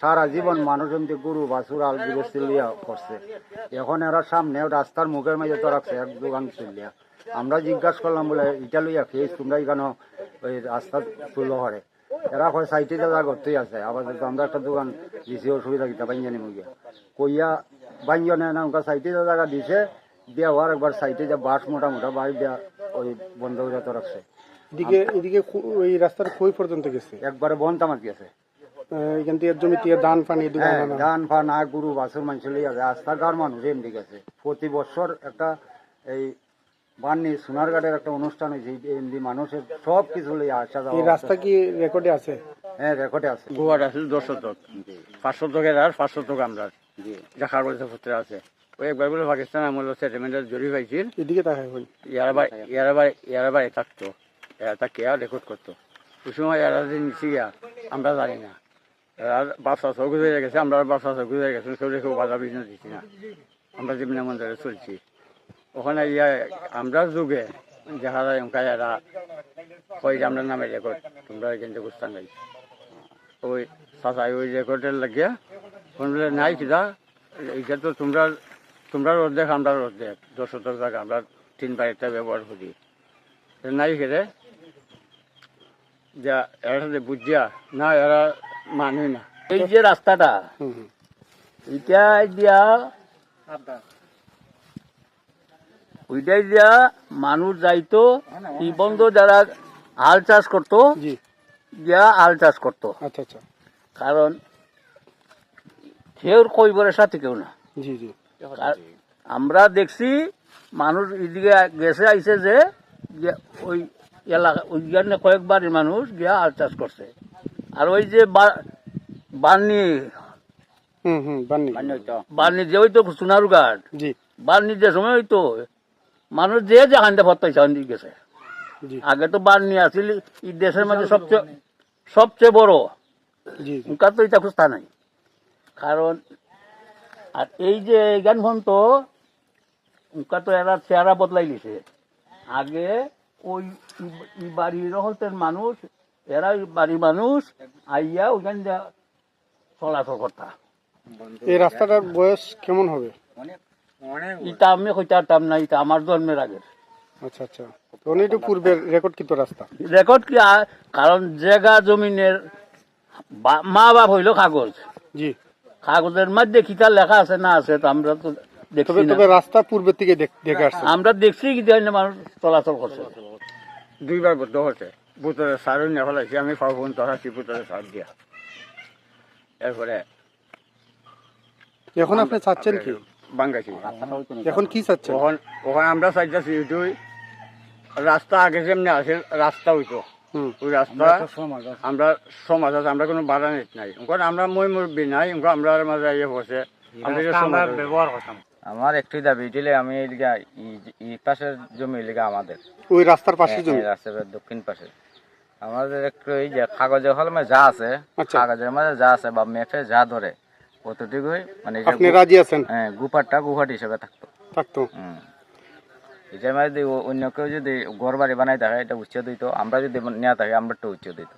সারা জীবন মানুষ এমনি গরু বাছুর আল গৃহস্থী লিয়া করছে, এখন এরা সামনে রাস্তার মুখের মাঝে তো রাখছে এক দোকান তুলিয়া। আমরা জিজ্ঞাসা করলাম বলে ইটা লইয়া খেয়েছ তোমরা এখানে ওই রাস্তা তুলো হরে, এরা হয় সাইটে জায়গা করতেই আছে। আবার তো আমরা একটা দোকান দিছি অসুবিধা কিতা বাঞ্জানি মুগিয়া কইয়া বাঞ্জনে না ওখানে সাইটে জায়গা দিছে দিয়া হওয়ার একবার সাইটে যে বাস মোটা মোটা বাড়ি দেওয়া ওই বন্ধ করে তো রাখছে। এদিকে ওই রাস্তার কই পর্যন্ত গেছে? একবারে বন্ধ আমার গেছে, এখান থেকে জমিতে ধান পানি ধান ফান আর গরু বাছুর মানুষ লিয়ে আছে। রাস্তাঘাট মানুষ এমনি গেছে। প্রতি বছর একটা এই বান্নি সোনারঘাটের একটা অনুষ্ঠান হয়েছে, এমনি মানুষের সব কিছু লিয়ে আসা যাওয়া। এই রাস্তা কি রেকর্ডে আছে? হ্যাঁ রেকর্ডে আছে। গোয়ার আছে 10 শতক, 5 শতকের আর 5 শতক আমরা দেখার বলতে পত্র আছে। ওই একবার বলে পাকিস্তান আমলে সেটেলমেন্টের জরি পাইছিল, এদিকে তাকাই হই ইয়ারাবাই থাকতো, এরা তাকে রেকর্ড করতো। ওই সময় এরা যে নিচে গিয়া আমরা জানি না, বাচ্চা সব গুজরে গেছে, আমরা বাচ্চা সব গুজরে গেছে, কেউ রেখেও বাধা বিঘ্ন দিচ্ছি না, আমরা যেমনি মন্দিরে চলছি। ওখানে ইয়া আমরা যুগে দেখা যায় এমকা এরা কই যে আমরা নামে রেকর্ড তোমরা এখান থেকে বুঝতাম গাই ওই চাচাই ওই রেকর্ডের লাগিয়া কোন বলে নাই কিনা এইটা তো তোমরা অর্ধেক আমরা অর্ধেক 10 শতক জায়গা আমরা 3 বাড়িটা ব্যবহার করি নাই খেলে যা এরা বুঝিয়া না এরা মানুষ না। এই যে রাস্তাটা এটা দিয়া ওইটাই দিয়া মানুষ যাইতো, এই বন্ধ যারা হাল চাষ করতো দিয়া হাল চাষ করতো। আচ্ছা আচ্ছা, কারণ কেউ কইবরের সাথে কেউ না। জি জি, আমরা দেখছি মানুষ এদিকে গেছে আইছে যে ওই এলাকা ওইখানে কয়েকবার মানুষ গিয়া হাল চাষ করছে। আর ওই যে বান্নি যে হইতো সোনারঘাট বান্নি যে সময় হইতো মানুষ যে হান্ডে ভর পাইছে হান্ডি গেছে। আগে তো বান্নি আসিল এই দেশের মধ্যে সবচেয়ে বড়, উনকার তো এটা খুঁজতা নাই। কারণ আর এই যে জ্ঞান তো উনকা তো এরা চেহারা বদলাই দিছে। আগে ওই বাড়ির হতেন মানুষ, এরা বাড়ির মানুষ আইয়া ওইখান চলাচল করতা। এই রাস্তাটার বয়স কেমন হবে? এটা আমি কইতাম না, এটা আমার জন্মের আগের। আচ্ছা আচ্ছা, অনেক পূর্বের রেকর্ড কিন্তু রাস্তা রেকর্ড কি? কারণ জায়গা জমিনের মা বাপ হইল কাগজ, জি কাগজের মধ্যে কিতা লেখা আছে না আছে তো আমরা তো দেখছি না। তবে রাস্তা পূর্বের থেকে দেখে আসছে, আমরা দেখছি কি মানুষ চলাচল করছে। 2 বার বদ্ধ হচ্ছে বুতরে সার নেফালাইছি আমি ফাউন তরাছি বুতরে সার দিয়া। এরপরে এখন আপনি চাচ্ছেন কি? বাঙ্গাইছি এখন কি চাচ্ছেন? ওখানে আমরা চাইতেছি দুই রাস্তা আগে যেমনি আছে রাস্তা হইতো, ওই রাস্তা আমরা সমাজ আছে, আমরা কোনো বাধা নিত নাই। ওখানে আমরা মই মুরব্বী নাই, আমরা মাঝে ইয়ে বসে আমরা ব্যবহার করতাম। আমার একটাই দাবি দিলে আমি এই পাশের জমি লিগা আমাদের ওই রাস্তার পাশে জমি, রাস্তার দক্ষিণ পাশে আমাদের একটু এই যে কাগজের কলমে যা আছে, কাগজের মাঝে যা আছে বা ম্যাপে যা ধরে কতটুকুই মানে আপনি রাজি আছেন? হ্যাঁ, গুপাটটা গুহাট হিসেবে থাকতো। এটার মধ্যে অন্য কেউ যদি ঘর বাড়ি বানাই থাকে এটা উচ্ছেদ দিত, আমরা যদি নেওয়া থাকি আমরা একটু উচ্ছেদ দিত।